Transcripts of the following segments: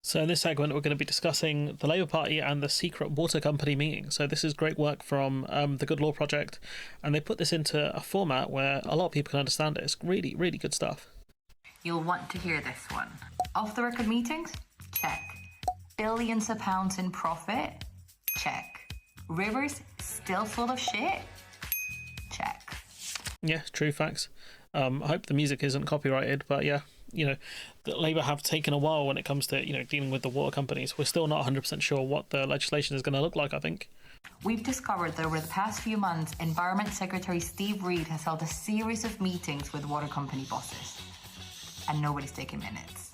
So in this segment, we're going to be discussing the Labour Party and the secret water company meeting. So this is great work from the Good Law Project, and they put this into a format where a lot of people can understand it. It's really, really good stuff. You'll want to hear this one. Off the record meetings? Check. Billions of pounds in profit? Check. Rivers still full of shit? Check. Yeah, true facts. I hope the music isn't copyrighted, but yeah, the Labour have taken a while when it comes to, dealing with the water companies. We're still not 100% sure what the legislation is going to look like, I think. We've discovered that over the past few months, Environment Secretary Steve Reed has held a series of meetings with water company bosses. And nobody's taking minutes.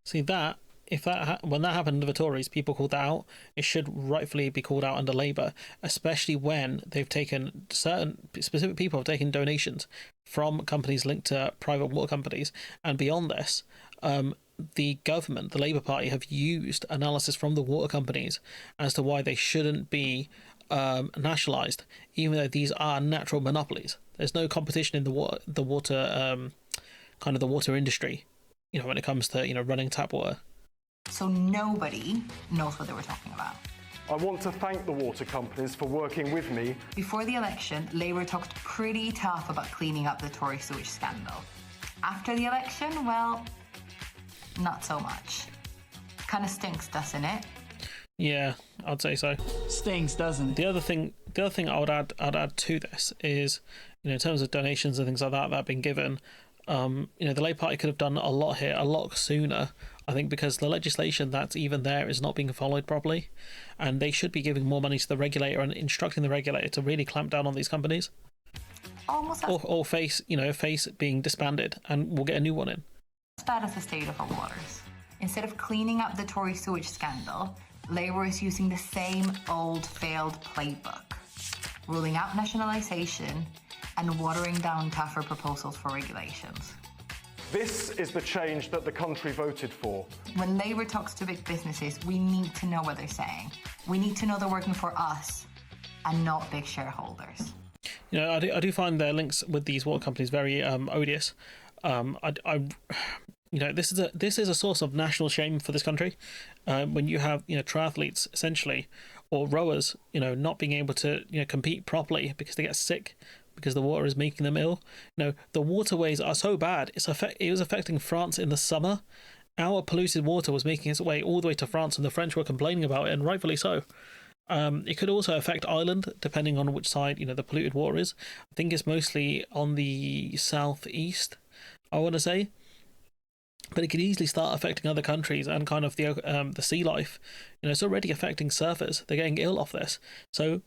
See, when that happened under the Tories, people called that out. It should rightfully be called out under Labour, especially when they've taken certain specific people have taken donations from companies linked to private water companies. And beyond this, the government, the Labour Party, have used analysis from the water companies as to why they shouldn't be nationalised, even though these are natural monopolies. There's no competition in the water industry, when it comes to running tap water. So nobody knows what they were talking about. I want to thank the water companies for working with me. Before the election, Labour talked pretty tough about cleaning up the Tory sewage scandal. After the election, well, not so much. Kind of stinks, doesn't it? Yeah, I'd say so. Stinks, doesn't it? The other thing I would add to this is, in terms of donations and things like that have been given, the Labour Party could have done a lot here, a lot sooner, I think, because the legislation that's even there is not being followed properly, and they should be giving more money to the regulator and instructing the regulator to really clamp down on these companies. Or face being disbanded, and we'll get a new one in. As bad as the state of our waters. Instead of cleaning up the Tory sewage scandal, Labour is using the same old failed playbook, ruling out nationalisation and watering down tougher proposals for regulations. This is the change that the country voted for. When Labour talks to big businesses, we need to know what they're saying. We need to know they're working for us and not big shareholders. I do find their links with these water companies very odious. This is a source of national shame for this country. When you have triathletes essentially, or rowers, not being able to compete properly because they get sick, because the water is making them ill. The waterways are so bad. It was affecting France in the summer. Our polluted water was making its way all the way to France, and the French were complaining about it, and rightfully so. It could also affect Ireland, depending on which side the polluted water is. I think it's mostly on the southeast, I want to say. But it could easily start affecting other countries and kind of the sea life. It's already affecting surfers. They're getting ill off this. So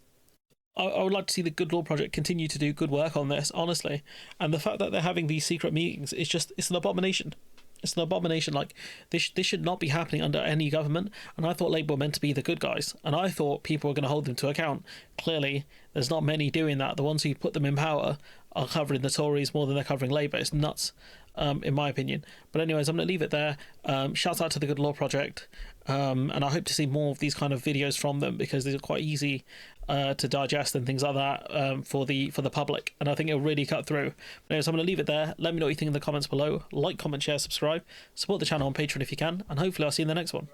I would like to see the Good Law Project continue to do good work on this, honestly. And the fact that they're having these secret meetings is it's an abomination. It's an abomination. Like, this should not be happening under any government. And I thought Labour were meant to be the good guys. And I thought people were going to hold them to account. Clearly, there's not many doing that. The ones who put them in power are covering the Tories more than they're covering Labour. It's nuts, in my opinion. But anyways, I'm going to leave it there. Shout out to the Good Law Project. And I hope to see more of these kind of videos from them, because they're quite easy to digest and things like that for the public, and I think it'll really cut through. But anyways, I'm going to leave it there. Let me know what you think in the comments below. Like, comment, share, subscribe, support the channel on Patreon if you can, and hopefully I'll see you in the next one.